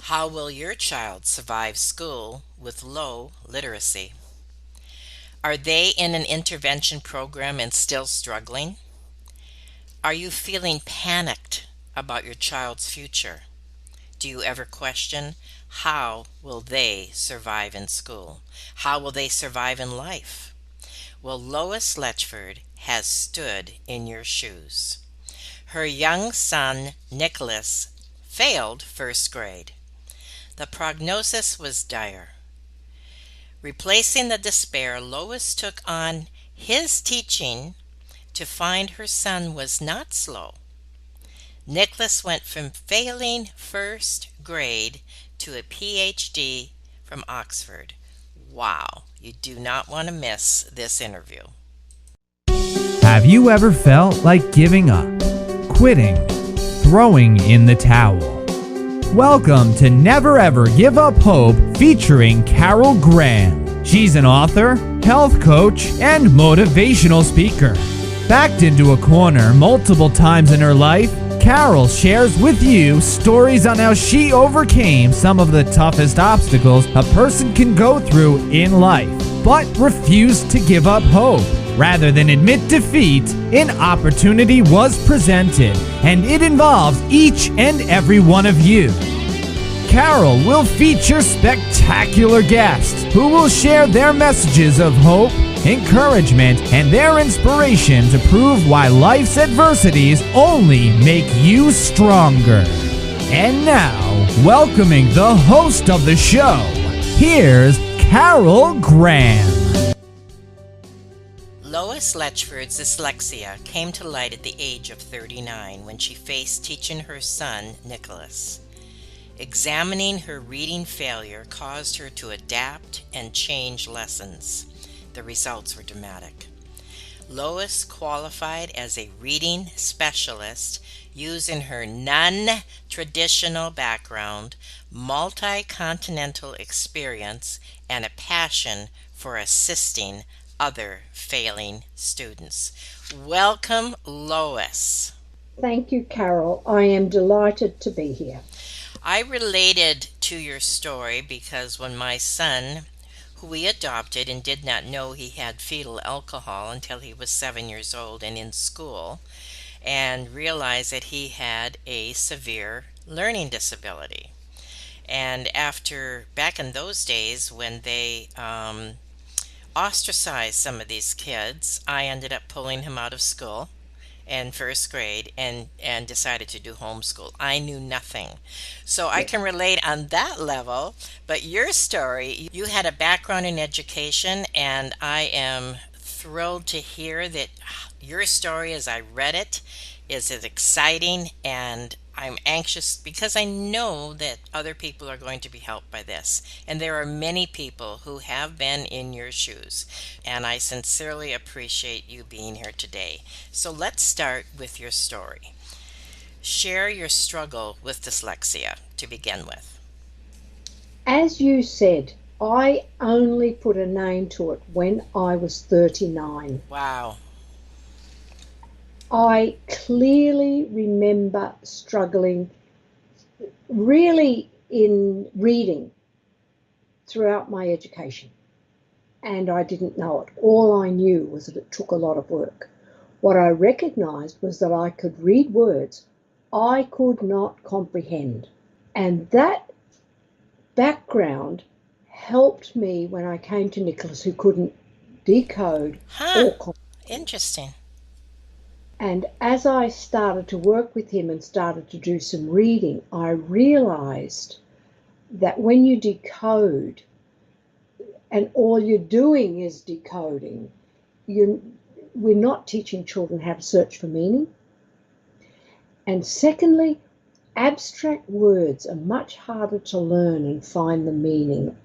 How will your child survive school with low literacy? Are they in an intervention program and still struggling? Are you feeling panicked about your child's future? Do you ever question how will they survive in school? How will they survive in life? Well, Lois Letchford has stood in your shoes. Her young son, Nicholas, failed first grade. The prognosis was dire. Replacing the despair, Lois took on his teaching to find her son was not slow. Nicholas went from failing first grade to a PhD from Oxford. Wow, you do not want to miss this interview. Have you ever felt like giving up, quitting, throwing in the towel? Welcome to Never Ever Give Up Hope featuring Carol Graham. She's an author, health coach, and motivational speaker. Backed into a corner multiple times in her life, Carol shares with you stories on how she overcame some of the toughest obstacles a person can go through in life, but refused to give up hope. Rather than admit defeat, an opportunity was presented, and it involves each and every one of you. Carol will feature spectacular guests who will share their messages of hope, encouragement, and their inspiration to prove why life's adversities only make you stronger. And now, welcoming the host of the show, here's Carol Graham. Lois Letchford's dyslexia came to light at the age of 39 when she faced teaching her son, Nicholas. Examining her reading failure caused her to adapt and change lessons. The results were dramatic. Lois qualified as a reading specialist using her non-traditional background, multi-continental experience, and a passion for assisting other failing students. Welcome, Lois. Thank you, Carol. I am delighted to be here. I related to your story because when my son, who we adopted and did not know he had fetal alcohol until he was 7 years old and in school, and realized that he had a severe learning disability. And back in those days when they ostracized some of these kids, I ended up pulling him out of school in first grade and decided to do homeschool. I knew nothing. So I can relate on that level, but your story, you had a background in education, and I am thrilled to hear that your story as I read it is as exciting, and I'm anxious because I know that other people are going to be helped by this. And there are many people who have been in your shoes. And I sincerely appreciate you being here today. So let's start with your story. Share your struggle with dyslexia to begin with. As you said, I only put a name to it when I was 39. Wow. I clearly remember struggling really in reading throughout my education, and I didn't know it. All I knew was that it took a lot of work. What I recognized was that I could read words I could not comprehend, and that background helped me when I came to Nicholas, who couldn't decode or comprehend. Interesting. And as I started to work with him and started to do some reading, I realized that when you decode and all you're doing is decoding, we're not teaching children how to search for meaning. And secondly, abstract words are much harder to learn and find the meaning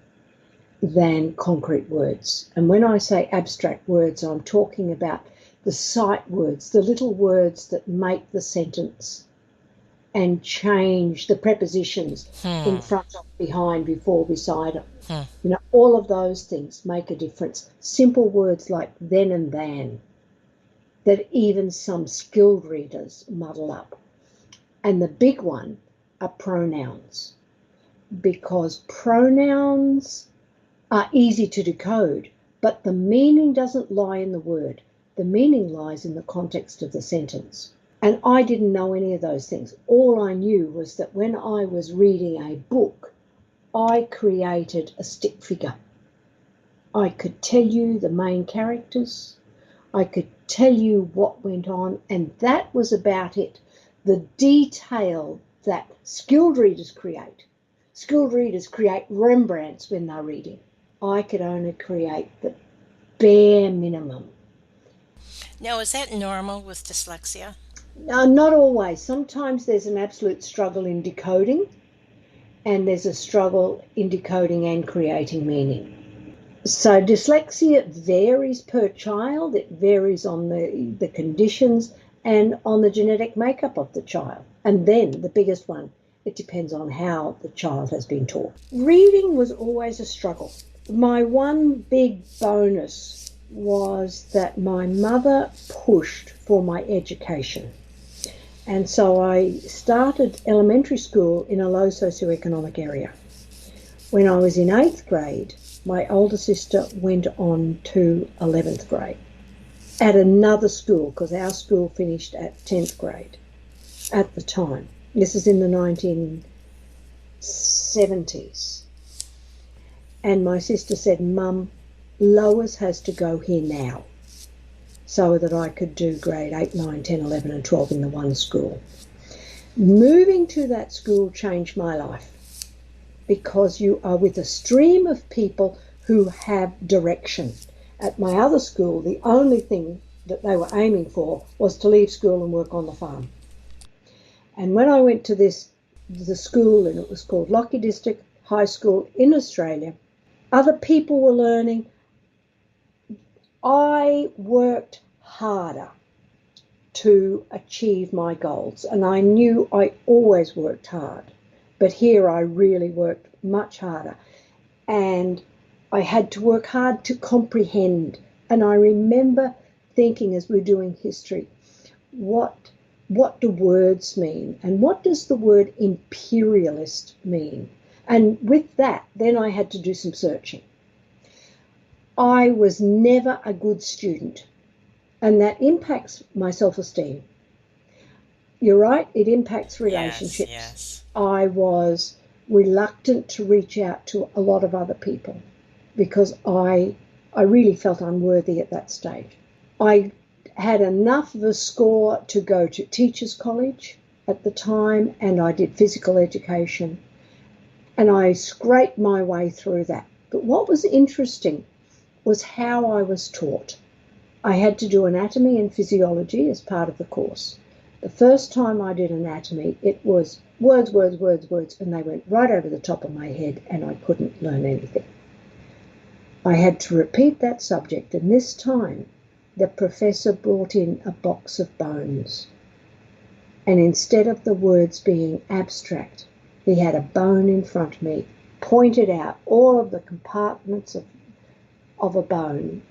than concrete words. And when I say abstract words, I'm talking about the sight words, the little words that make the sentence and change the prepositions in front of, behind, before, beside them. All of those things make a difference. Simple words like then and than that even some skilled readers muddle up. And the big one are pronouns. because pronouns are easy to decode, but the meaning doesn't lie in the word. The meaning lies in the context of the sentence. And I didn't know any of those things. All I knew was that when I was reading a book, I created a stick figure. I could tell you the main characters. I could tell you what went on, and that was about it. The detail that skilled readers create. Skilled readers create Rembrandts when they're reading. I could only create the bare minimum. Now, is that normal with dyslexia? Now, not always. Sometimes there's an absolute struggle in decoding, and there's a struggle in decoding and creating meaning. So dyslexia varies per child. It varies on the conditions and on the genetic makeup of the child. And then the biggest one, it depends on how the child has been taught. Reading was always a struggle. My one big bonus was that my mother pushed for my education. And so I started elementary school in a low socioeconomic area. When I was in 8th grade, my older sister went on to 11th grade at another school, because our school finished at 10th grade at the time. This is in the 1970s. And my sister said, "Mum, Lois has to go here now," so that I could do grade 8, 9, 10, 11 and 12 in the one school. Moving to that school changed my life, because you are with a stream of people who have direction. At my other school, the only thing that they were aiming for was to leave school and work on the farm. And when I went to the school, and it was called Lockyer District High School in Australia, other people were learning. I worked harder to achieve my goals, and I knew I always worked hard. But here I really worked much harder, and I had to work hard to comprehend. And I remember thinking, as we're doing history, what do words mean? And what does the word imperialist mean? And with that, then I had to do some searching. I was never a good student, and that impacts my self-esteem. You're right, it impacts Yes, relationships. yes. I was reluctant to reach out to a lot of other people because I really felt unworthy at that stage. I had enough of a score to go to teachers' college at the time, and I did physical education, and I scraped my way through that. But what was interesting was how I was taught. I had to do anatomy and physiology as part of the course. The first time I did anatomy, it was words, words, words, words, and they went right over the top of my head, and I couldn't learn anything. I had to repeat that subject, and this time the professor brought in a box of bones. And instead of the words being abstract, he had a bone in front of me, pointed out all of the compartments of a bone,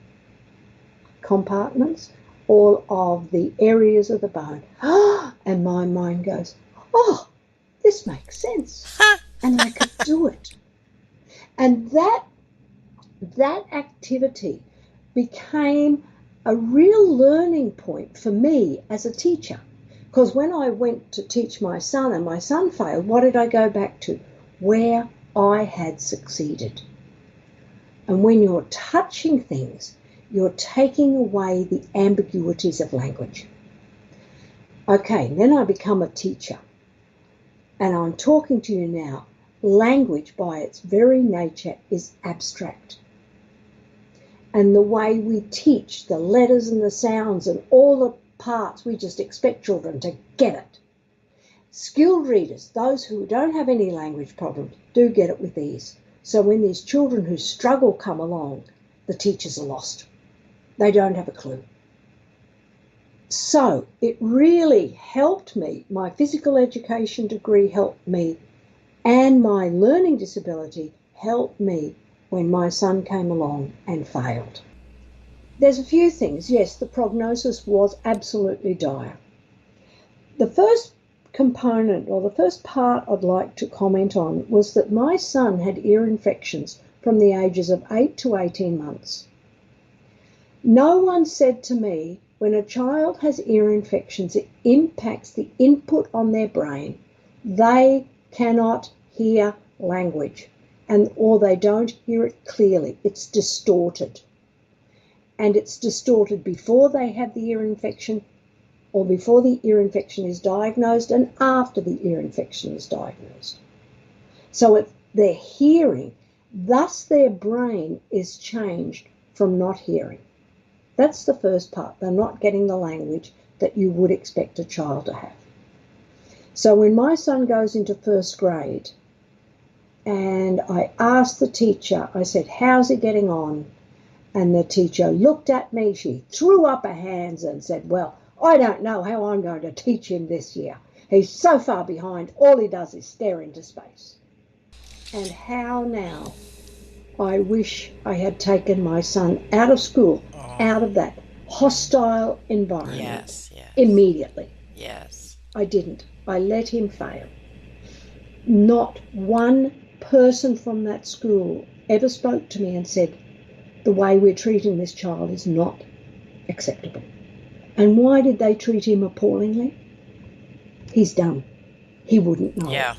all of the areas of the bone. And my mind goes, "Oh, this makes sense." And I could do it. And that activity became a real learning point for me as a teacher. Because when I went to teach my son and my son failed, what did I go back to? Where I had succeeded. And when you're touching things, you're taking away the ambiguities of language. Okay, then I become a teacher, and I'm talking to you now. Language, by its very nature, is abstract. And the way we teach the letters and the sounds and all the parts, we just expect children to get it. Skilled readers, those who don't have any language problems, do get it with ease. So when these children who struggle come along, the teachers are lost. They don't have a clue. So it really helped me. My physical education degree helped me, and my learning disability helped me when my son came along and failed. There's a few things. Yes, the prognosis was absolutely dire. The first component, or the first part I'd like to comment on, was that my son had ear infections from the ages of 8 to 18 months. No one said to me, when a child has ear infections, it impacts the input on their brain. They cannot hear language, or they don't hear it clearly. It's distorted. And it's distorted before they have the ear infection, or before the ear infection is diagnosed, and after the ear infection is diagnosed. So their hearing, thus their brain is changed from not hearing. That's the first part. They're not getting the language that you would expect a child to have. So when my son goes into first grade, and I asked the teacher, I said, how's he getting on? And the teacher looked at me, she threw up her hands and said, well, I don't know how I'm going to teach him this year. He's so far behind, all he does is stare into space. And how now? I wish I had taken my son out of school, Oh, out of that hostile environment yes, yes, immediately. yes. I didn't. I let him fail. Not one person from that school ever spoke to me and said, the way we're treating this child is not acceptable. And why did they treat him appallingly? He's dumb. He wouldn't know. Yeah.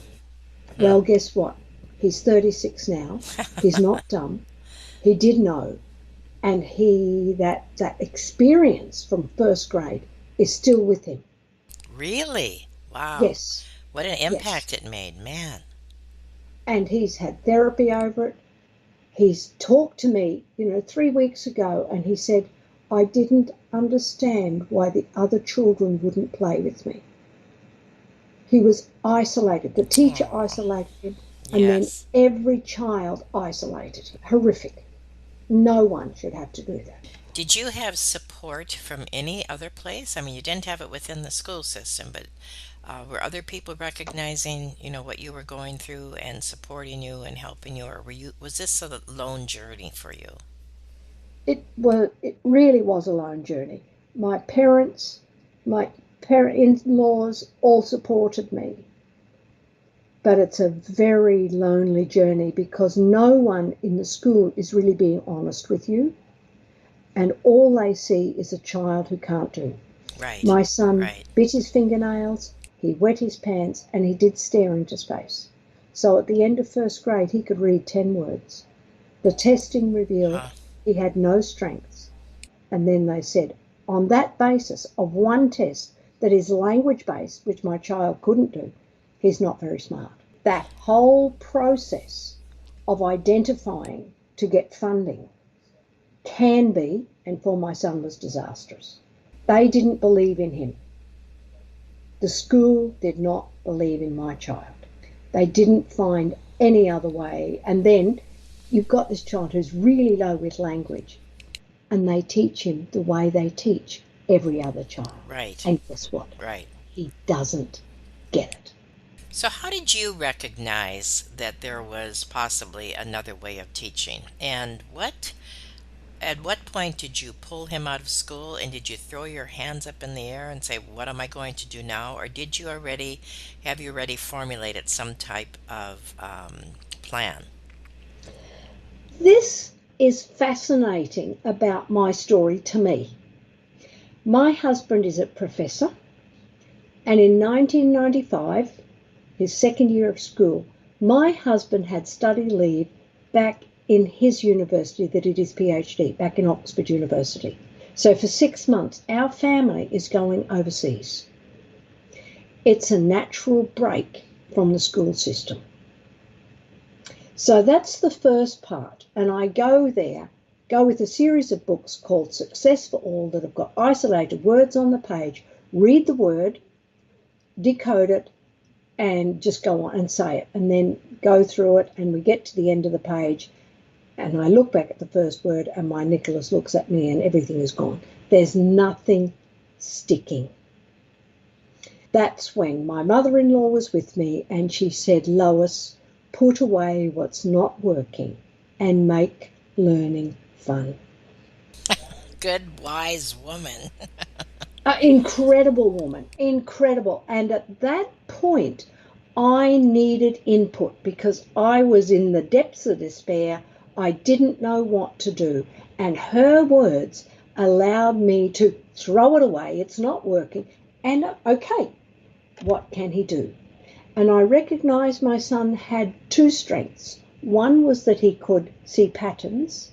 Hmm. Well, guess what? He's 36 now. He's not dumb. He did know. And that experience from first grade is still with him. Really? Wow. Yes, What an yes. impact it made, man. And he's had therapy over it. He's talked to me, 3 weeks ago, and he said, I didn't understand why the other children wouldn't play with me. He was isolated. The teacher Oh, isolated him, and then yes. every child isolated him. Horrific. No one should have to do that. Did you have support from any other place? I mean, you didn't have it within the school system, but were other people recognizing, what you were going through and supporting you and helping you, or was this a lone journey for you? It really was a lone journey. My parents, my in-laws all supported me, but it's a very lonely journey because no one in the school is really being honest with you, and all they see is a child who can't do. Right, My son right. bit his fingernails, he wet his pants, and he did stare into space. So at the end of first grade, he could read 10 words. The testing revealed Huh. he had no strengths. And then they said, on that basis of one test that is language based, which my child couldn't do, he's not very smart. That whole process of identifying to get funding can be, and for my son was disastrous. They didn't believe in him. The school did not believe in my child. They didn't find any other way. And then you've got this child who's really low with language, and they teach him the way they teach every other child. Right, And guess what? right. He doesn't get it. So, how did you recognize that there was possibly another way of teaching? And at what point did you pull him out of school and did you throw your hands up in the air and say, what am I going to do now? Or did you already formulated some type of plan? This is fascinating about my story to me. My husband is a professor, and in 1995, his second year of school, my husband had study leave back in his university that did his PhD, back in Oxford University. So for 6 months, our family is going overseas. It's a natural break from the school system. So that's the first part. And I go with a series of books called Success for All that have got isolated words on the page, read the word, decode it, and just go on and say it, and then go through it, and we get to the end of the page, and I look back at the first word, and my Nicholas looks at me, and everything is gone. There's nothing sticking. That's when my mother-in-law was with me, and she said, Lois, put away what's not working and make learning fun. Good, wise woman. Incredible woman, incredible. And at that point, I needed input because I was in the depths of despair. I didn't know what to do. And her words allowed me to throw it away. It's not working. And okay, what can he do? And I recognized my son had two strengths. One was that he could see patterns,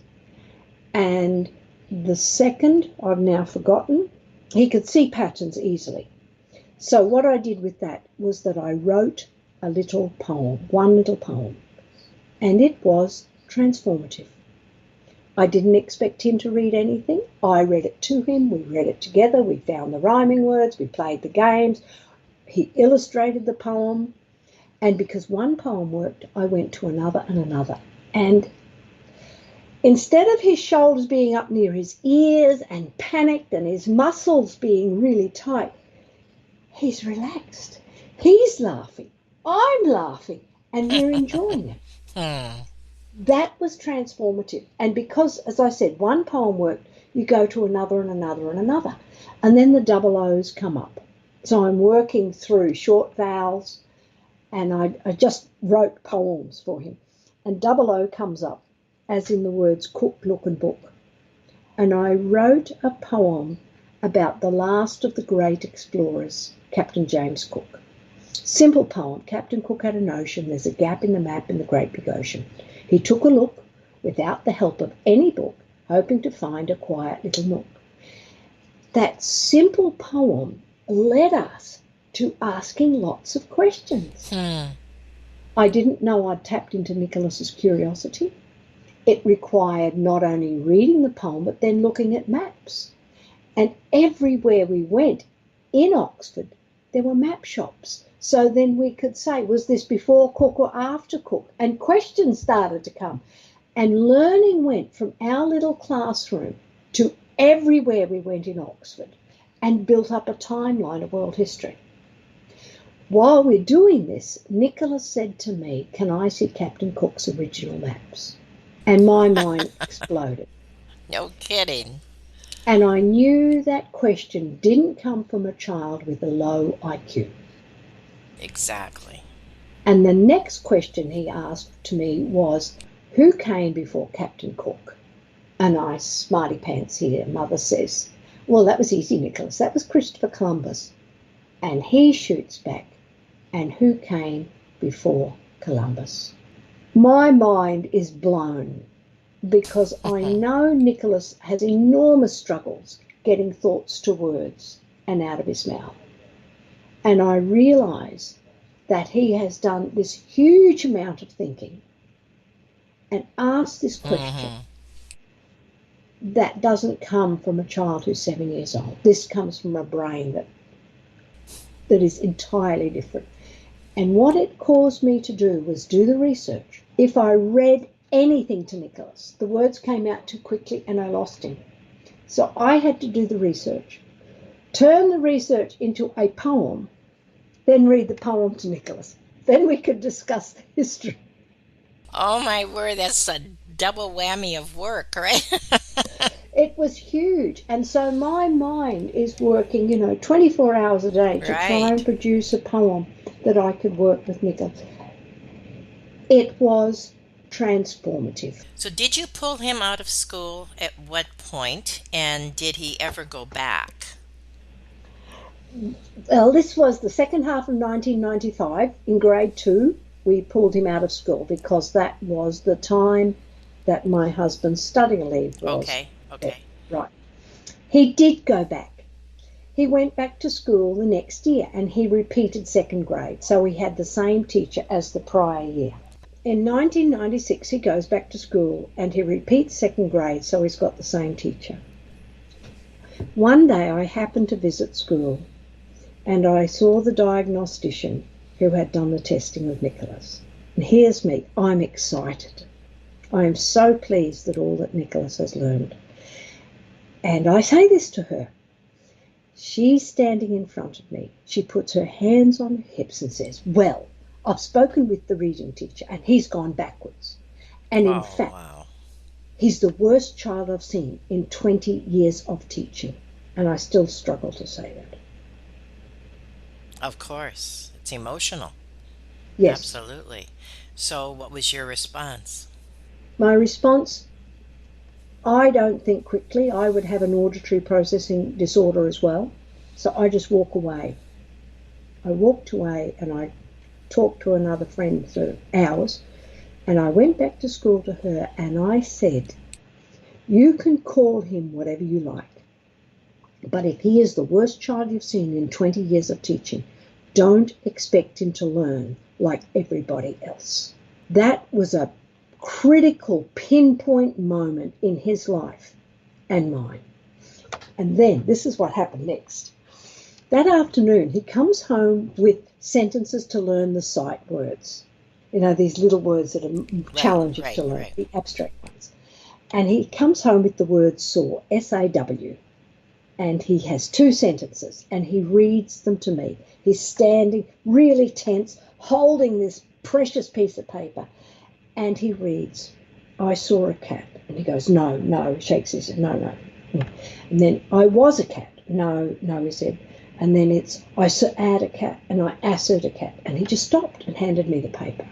and the second, I've now forgotten, he could see patterns easily. So what I did with that was that I wrote a little poem, one little poem, and it was transformative. I didn't expect him to read anything. I read it to him. We read it together. We found the rhyming words. We played the games. He illustrated the poem. And because one poem worked, I went to another and another. And instead of his shoulders being up near his ears and panicked and his muscles being really tight, he's relaxed. He's laughing. I'm laughing. And we're enjoying it. Hmm. That was transformative. And because, as I said, one poem worked, you go to another and another and another. And then the double O's come up. So I'm working through short vowels, and I just wrote poems for him. And double O comes up, as in the words cook, look, and book. And I wrote a poem about the last of the great explorers, Captain James Cook. Simple poem. Captain Cook had a notion. There's a gap in the map in the great big ocean. He took a look without the help of any book, hoping to find a quiet little nook. That simple poem led us to asking lots of questions. Hmm. I didn't know I'd tapped into Nicholas's curiosity. It required not only reading the poem, but then looking at maps. And everywhere we went in Oxford, there were map shops. So then we could say, was this before Cook or after Cook? And questions started to come. And learning went from our little classroom to everywhere we went in Oxford and built up a timeline of world history. While we're doing this, Nicholas said to me, can I see Captain Cook's original maps? And my mind exploded. No kidding. And I knew that question didn't come from a child with a low IQ. Exactly. And the next question he asked to me was, who came before Captain Cook? And I, smarty pants here, mother says, well, that was easy, Nicholas. That was Christopher Columbus. And he shoots back, and who came before Columbus? My mind is blown because I know Nicholas has enormous struggles getting thoughts to words and out of his mouth. And I realise that he has done this huge amount of thinking and asked this question Hmm. that doesn't come from a child who's 7 years old. This comes from a brain that is entirely different. And what it caused me to do was do the research. If I read anything to Nicholas, the words came out too quickly and I lost him. So I had to do the research, turn the research into a poem, then read the poem to Nicholas. Then we could discuss the history. Oh my word, that's a double whammy of work, right? It was huge. And so my mind is working, 24 hours a day to try and Right. produce a poem that I could work with Nicholas. It was transformative. So, did you pull him out of school at what point, and did he ever go back? Well, this was the second half of 1995. In grade two, we pulled him out of school because that was the time that my husband's study leave was. Okay, okay. Right. He did go back. He went back to school the next year and he repeated second grade. So he had the same teacher as the prior year. In 1996, he goes back to school and he repeats second grade, so he's got the same teacher. One day I happened to visit school and I saw the diagnostician who had done the testing with Nicholas. And here's me, I'm excited. I am so pleased that all that Nicholas has learned. And I say this to her. She's standing in front of me. She puts her hands on her hips and says, well, I've spoken with the reading teacher and he's gone backwards. And in Oh, fact, wow. he's the worst child I've seen in 20 years of teaching. And I still struggle to say that. Of course. It's emotional. Yes. Absolutely. So, what was your response? My response, I don't think quickly. I would have an auditory processing disorder as well. So I just walk away. I walked away and I talked to another friend for hours. And I went back to school to her and I said, you can call him whatever you like. But if he is the worst child you've seen in 20 years of teaching, don't expect him to learn like everybody else. That was a critical pinpoint moment in his life and mine. And then this is what happened next. That afternoon, he comes home with sentences to learn the sight words. You know, these little words that are Right, challenging right, to learn, right. the abstract ones. And he comes home with the word saw, S-A-W. And he has two sentences and he reads them to me. He's standing really tense, holding this precious piece of paper, and he reads, I saw a cat. And he goes, no, no, shakes his head, no, no. And then, I was a cat. No, no, he said. And then it's, I had a cat and I assed a cat. And he just stopped and handed me the paper.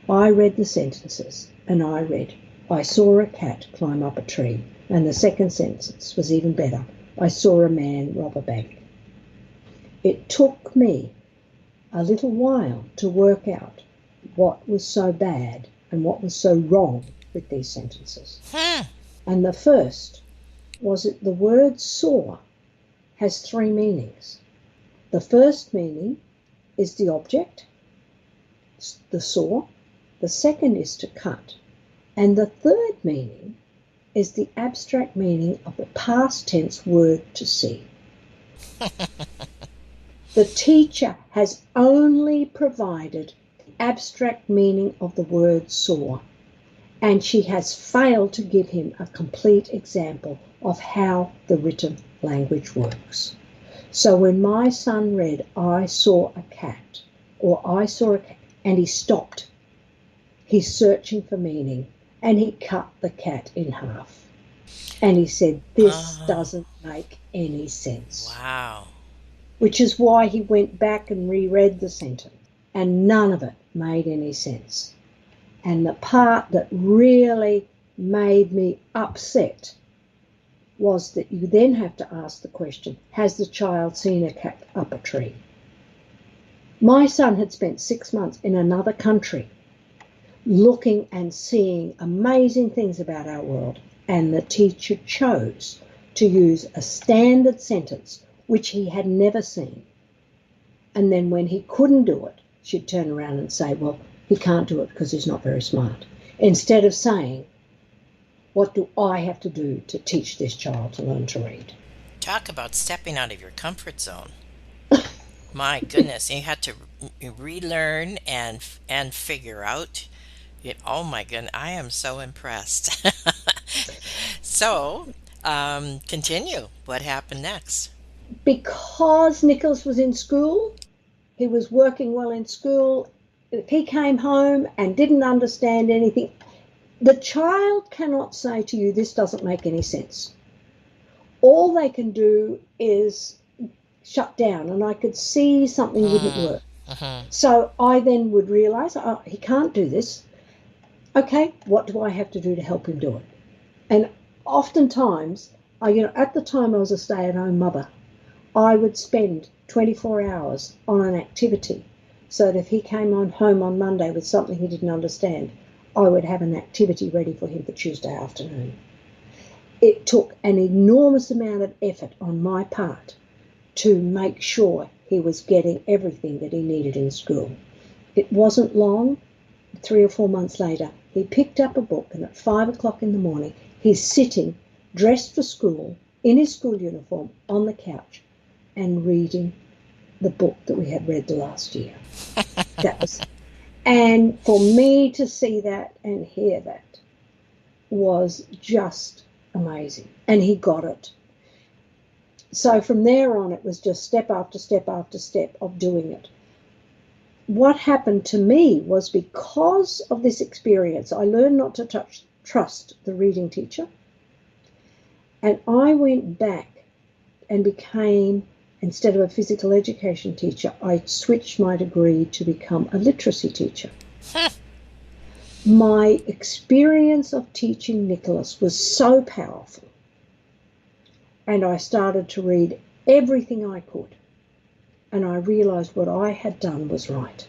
I read the sentences and I read, I saw a cat climb up a tree. And the second sentence was even better. I saw a man rob a bank. It took me a little while to work out what was so bad and what was so wrong with these sentences. Hmm. And the first was that the word saw has three meanings. The first meaning is the object, the saw. The second is to cut. And the third meaning is the abstract meaning of the past tense word to see. The teacher has only provided the abstract meaning of the word saw, and she has failed to give him a complete example of how the written language works. So when my son read, I saw a cat, or I saw a cat, and he stopped, he's searching for meaning, and he cut the cat in half. And he said, this Oh, doesn't make any sense. wow. Which is why he went back and reread the sentence, and none of it made any sense. And the part that really made me upset was that you then have to ask the question, has the child seen a cat up a tree? My son had spent 6 months in another country looking and seeing amazing things about our world, and the teacher chose to use a standard sentence which he had never seen. And then when he couldn't do it, she'd turn around and say, well, he can't do it because he's not very smart. Instead of saying, what do I have to do to teach this child to learn to read? Talk about stepping out of your comfort zone. My goodness, you had to relearn and figure out. Oh my goodness, I am so impressed. So, continue. What happened next? Because Nicholas was in school, he was working well in school. If he came home and didn't understand anything, the child cannot say to you, this doesn't make any sense. All they can do is shut down, and I could see something wouldn't Mm, work. hmm. So I then would realize, oh, he can't do this. Okay, what do I have to do to help him do it? And oftentimes, at the time I was a stay-at-home mother, I would spend 24 hours on an activity so that if he came on home on Monday with something he didn't understand, I would have an activity ready for him for Tuesday afternoon. It took an enormous amount of effort on my part to make sure he was getting everything that he needed in school. It wasn't long, 3 or 4 months later, he picked up a book, and at 5 o'clock in the morning, he's sitting, dressed for school, in his school uniform, on the couch, and reading the book that we had read the last year. That was, and for me to see that and hear that was just amazing. And he got it. So from there on, it was just step after step after step of doing it. What happened to me was because of this experience, I learned not to trust the reading teacher. And I went back and became, instead of a physical education teacher, I switched my degree to become a literacy teacher. My experience of teaching Nicholas was so powerful, and I started to read everything I could, and I realised what I had done was right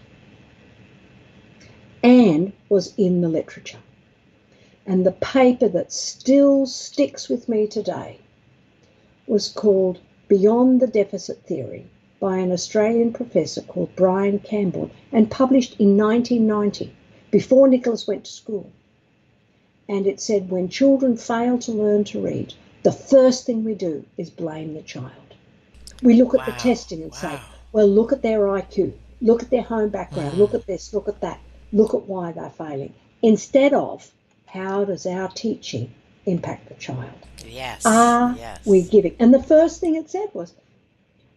and was in the literature. And the paper that still sticks with me today was called Beyond the Deficit Theory by an Australian professor called Brian Campbell and published in 1990, before Nicholas went to school. And it said, when children fail to learn to read, the first thing we do is blame the child. We look at the Wow. testing and say, Wow. well, look at their IQ, look at their home background, look at this, look at that, look at why they're failing, instead of how does our teaching impact the child? Yes. Are we Yes. giving? And the first thing it said was,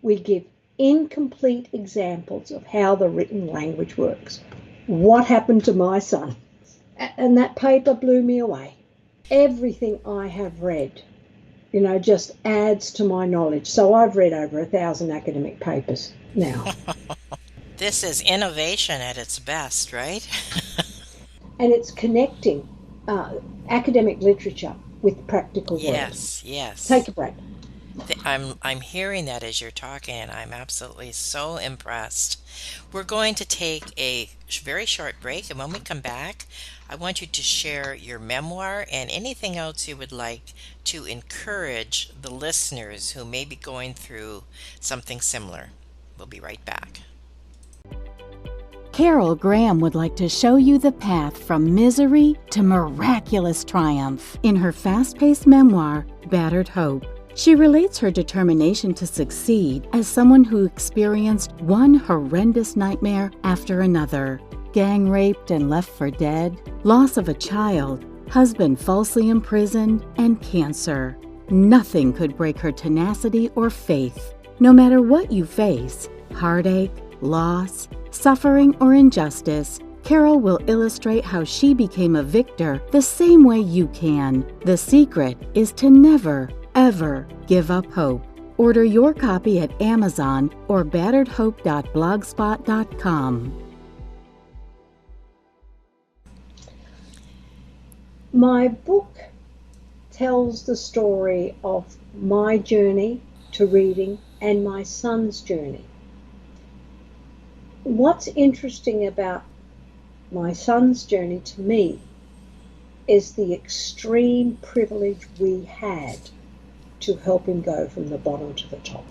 we give incomplete examples of how the written language works. What happened to my son? And that paper blew me away. Everything I have read, just adds to my knowledge. So I've read over 1,000 academic papers now. This is innovation at its best, right? And it's connecting uh, academic literature with practical world. Yes, yes. Take a break. I'm hearing that as you're talking, and I'm absolutely so impressed. We're going to take a very short break, and when we come back, I want you to share your memoir and anything else you would like to encourage the listeners who may be going through something similar. We'll be right back. Carol Graham would like to show you the path from misery to miraculous triumph in her fast-paced memoir, Battered Hope. She relates her determination to succeed as someone who experienced one horrendous nightmare after another: gang raped and left for dead, loss of a child, husband falsely imprisoned, and cancer. Nothing could break her tenacity or faith. No matter what you face, heartache, loss, suffering, or injustice, Carol will illustrate how she became a victor the same way you can. The secret is to never, ever give up hope. Order your copy at Amazon or batteredhope.blogspot.com. My book tells the story of my journey to reading and my son's journey. What's interesting about my son's journey to me is the extreme privilege we had to help him go from the bottom to the top.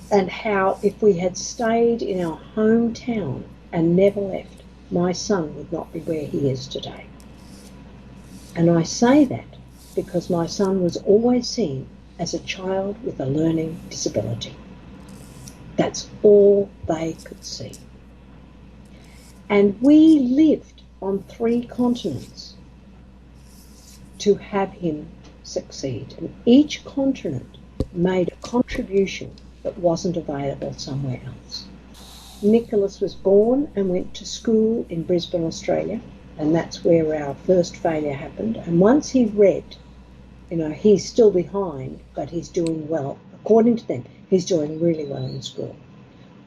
And how if we had stayed in our hometown and never left, my son would not be where he is today. And I say that because my son was always seen as a child with a learning disability. That's all they could see. And we lived on 3 continents to have him succeed. And each continent made a contribution that wasn't available somewhere else. Nicholas was born and went to school in Brisbane, Australia, and that's where our first failure happened. And once he read, he's still behind, but he's doing well. According to them, he's doing really well in school.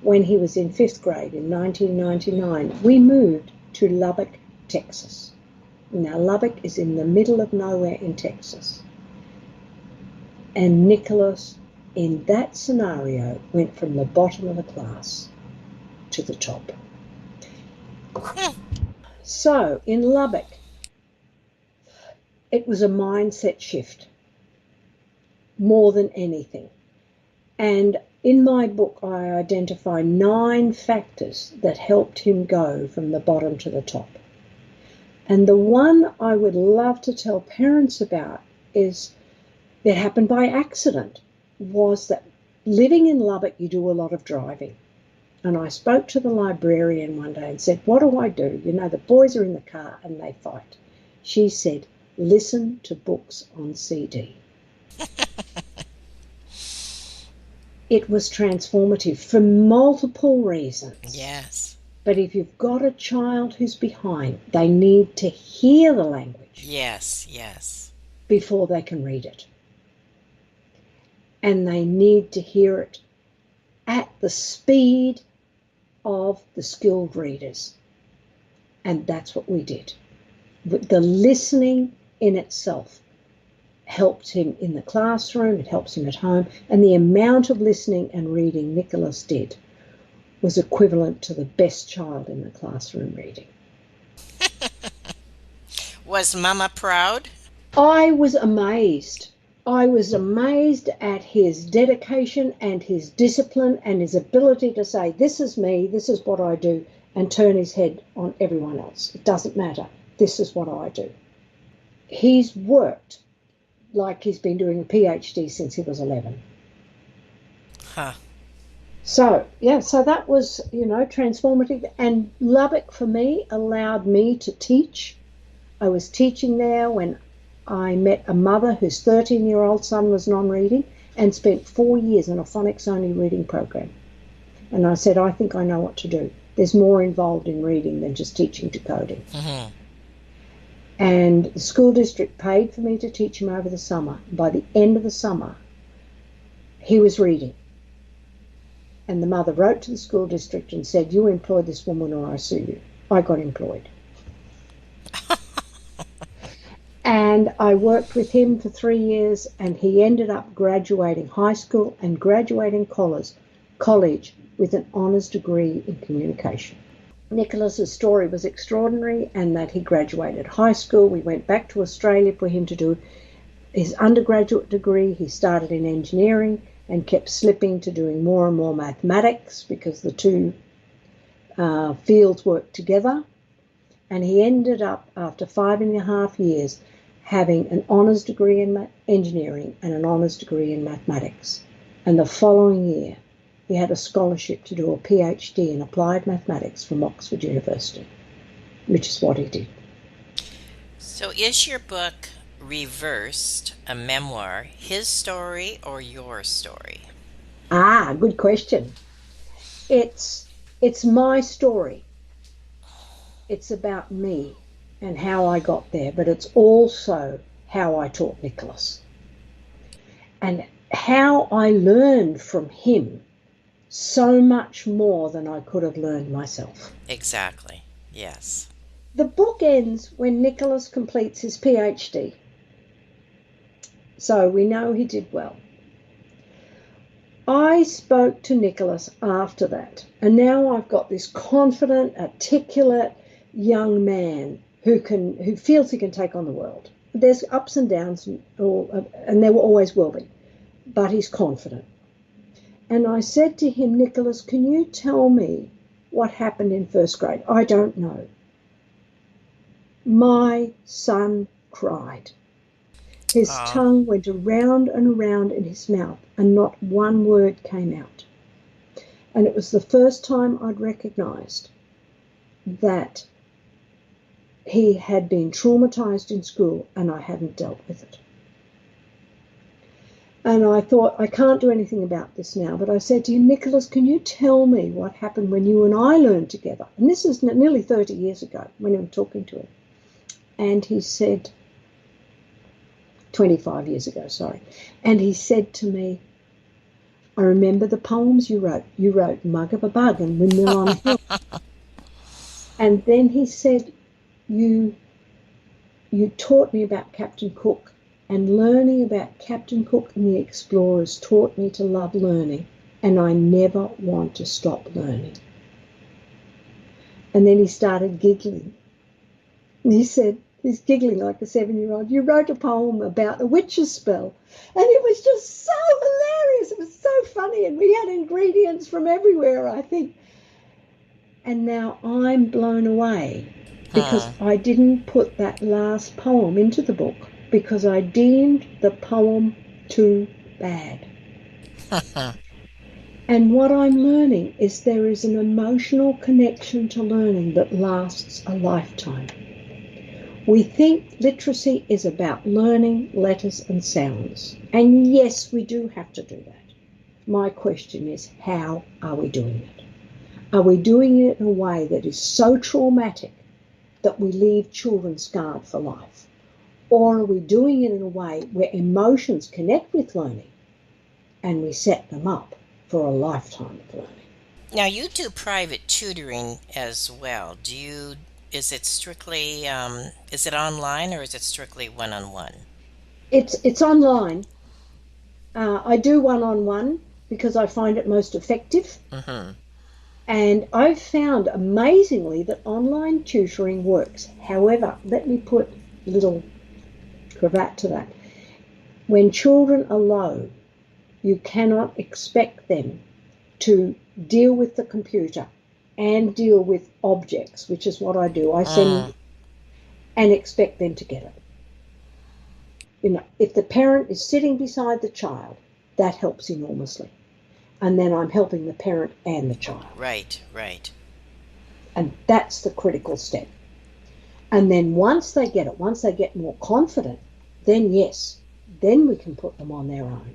When he was in 5th grade in 1999, we moved to Lubbock, Texas. Now, Lubbock is in the middle of nowhere in Texas. And Nicholas, in that scenario, went from the bottom of the class to the top. So, in Lubbock, it was a mindset shift more than anything. And in my book, I identify 9 factors that helped him go from the bottom to the top. And the one I would love to tell parents about is that happened by accident, was that living in Lubbock, you do a lot of driving. And I spoke to the librarian one day and said, what do I do? The boys are in the car and they fight. She said, listen to books on CD. It was transformative for multiple reasons. Yes. But if you've got a child who's behind, they need to hear the language Yes, yes. before they can read it. and they need to hear it at the speed of the skilled readers. And that's what we did. But the listening in itself helped him in the classroom, it helps him at home, and the amount of listening and reading Nicholas did was equivalent to the best child in the classroom reading. Was Mama proud? I was amazed. I was amazed at his dedication and his discipline and his ability to say, this is me, this is what I do, and turn his head on everyone else. It doesn't matter. This is what I do. He's worked like he's been doing a PhD since he was 11. Huh. So that was, transformative. And Lubbock for me allowed me to teach. I was teaching there when I met a mother whose 13-year-old son was non-reading and spent 4 years in a phonics-only reading program. And I said, I think I know what to do. There's more involved in reading than just teaching decoding. Mm-hmm. And the school district paid for me to teach him over the summer. By the end of the summer, he was reading. And the mother wrote to the school district and said, you employ this woman or I sue you. I got employed. And I worked with him for 3 years, and he ended up graduating high school and graduating college with an honours degree in communication. Nicholas's story was extraordinary, and that he graduated high school. We went back to Australia for him to do his undergraduate degree. He started in engineering and kept slipping to doing more and more mathematics because the two fields worked together. And he ended up, after 5.5 years, having an honours degree in engineering and an honours degree in mathematics. And the following year, he had a scholarship to do a PhD in applied mathematics from Oxford University, which is what he did. So is your book Reversed a memoir, his story or your story? Good question. It's my story. It's about me and how I got there, but it's also how I taught Nicholas and how I learned from him so much more than I could have learned myself. Exactly. Yes. The book ends when Nicholas completes his PhD. So we know he did well. I spoke to Nicholas after that, and now I've got this confident, articulate young man who feels he can take on the world. There's ups and downs, and there always will be, but he's confident. And I said to him, Nicholas, can you tell me what happened in first grade? I don't know. My son cried. His tongue went around and around in his mouth, and not one word came out. And it was the first time I'd recognised that he had been traumatised in school and I hadn't dealt with it. And I thought, I can't do anything about this now, but I said to him, Nicholas, can you tell me what happened when you and I learned together? And this is nearly 30 years ago when I was talking to him. And he said, 25 years ago, sorry. And he said to me, I remember the poems you wrote. You wrote Mug of a Bug and Windmill on a Hill. And then he said, you taught me about Captain Cook, and learning about Captain Cook and the explorers taught me to love learning, and I never want to stop learning. And then he started giggling. And he said, he's giggling like a 7-year-old, you wrote a poem about a witch's spell. And it was just so hilarious. It was so funny. And we had ingredients from everywhere, I think. And now I'm blown away because I didn't put that last poem into the book because I deemed the poem too bad. And what I'm learning is there is an emotional connection to learning that lasts a lifetime. We think literacy is about learning letters and sounds. And yes, we do have to do that. My question is, how are we doing it? Are we doing it in a way that is so traumatic that we leave children scarred for life? Or are we doing it in a way where emotions connect with learning and we set them up for a lifetime of learning. Now you do private tutoring as well. Is it strictly, is it online or is it strictly one-on-one? It's online. I do one-on-one because I find it most effective. Mm-hmm. And I've found amazingly that online tutoring works. However, let me put a little cravat to that. When children are low, you cannot expect them to deal with the computer and deal with objects, which is what I do. I send and expect them to get it. If the parent is sitting beside the child, that helps enormously. And then I'm helping the parent and the child. Right, right. And that's the critical step. And then once they get it, once they get more confident, then yes, then we can put them on their own.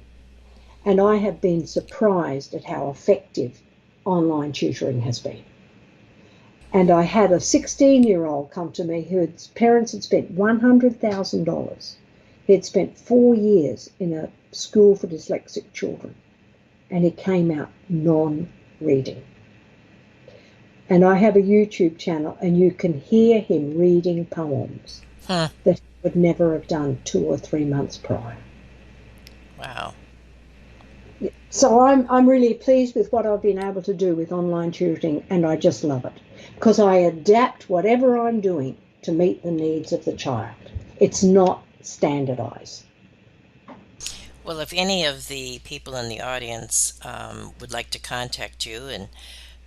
And I have been surprised at how effective online tutoring has been. And I had a 16-year-old come to me whose parents had spent $100,000. He had spent 4 years in a school for dyslexic children, and he came out non-reading. And I have a YouTube channel, and you can hear him reading poems that he would never have done 2 or 3 months prior. Wow. So I'm really pleased with what I've been able to do with online tutoring, and I just love it because I adapt whatever I'm doing to meet the needs of the child. It's not standardized. Well, if any of the people in the audience would like to contact you, and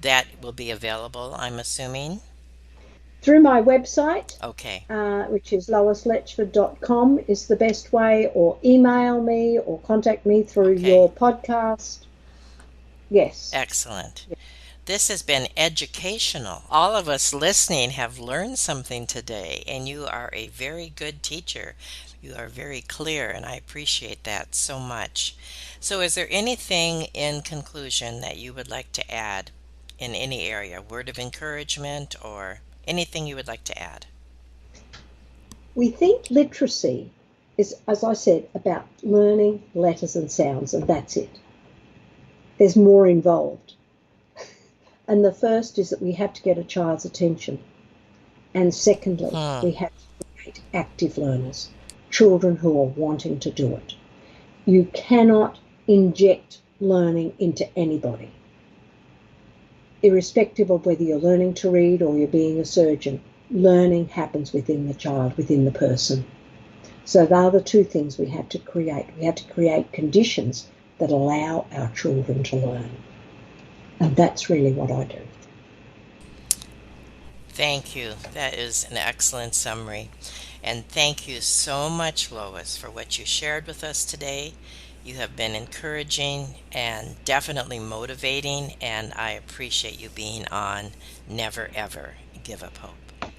that will be available, I'm assuming. Through my website, Okay. which is loisletchford.com is the best way, or email me or contact me through your podcast. Yes. Excellent. This has been educational. All of us listening have learned something today, and you are a very good teacher. You are very clear, and I appreciate that so much. So is there anything in conclusion that you would like to add in any area? Word of encouragement or anything you would like to add? We think literacy is, as I said, about learning letters and sounds, and that's it. There's more involved. And the first is that we have to get a child's attention. And secondly, we have to create active learners, children who are wanting to do it. You cannot inject learning into anybody. Irrespective of whether you're learning to read or you're being a surgeon, learning happens within the child, within the person. So they are the two things we have to create. We have to create conditions that allow our children to learn. And that's really what I do. Thank you. That is an excellent summary. And thank you so much, Lois, for what you shared with us today. You have been encouraging and definitely motivating, and I appreciate you being on Never Ever Give Up Hope.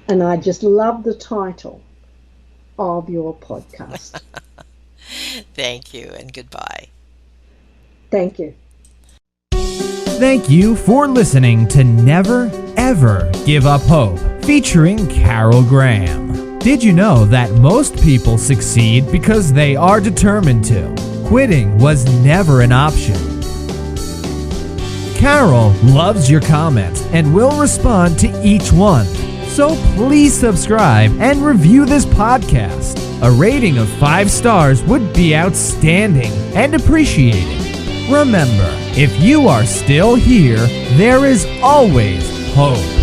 And I just love the title of your podcast. Thank you, and goodbye. Thank you. Thank you for listening to Never Ever Give Up Hope, featuring Carol Graham. Did you know that most people succeed because they are determined to? Quitting was never an option. Carol loves your comments and will respond to each one. So please subscribe and review this podcast. A rating of 5 stars would be outstanding and appreciated. Remember, if you are still here, there is always hope.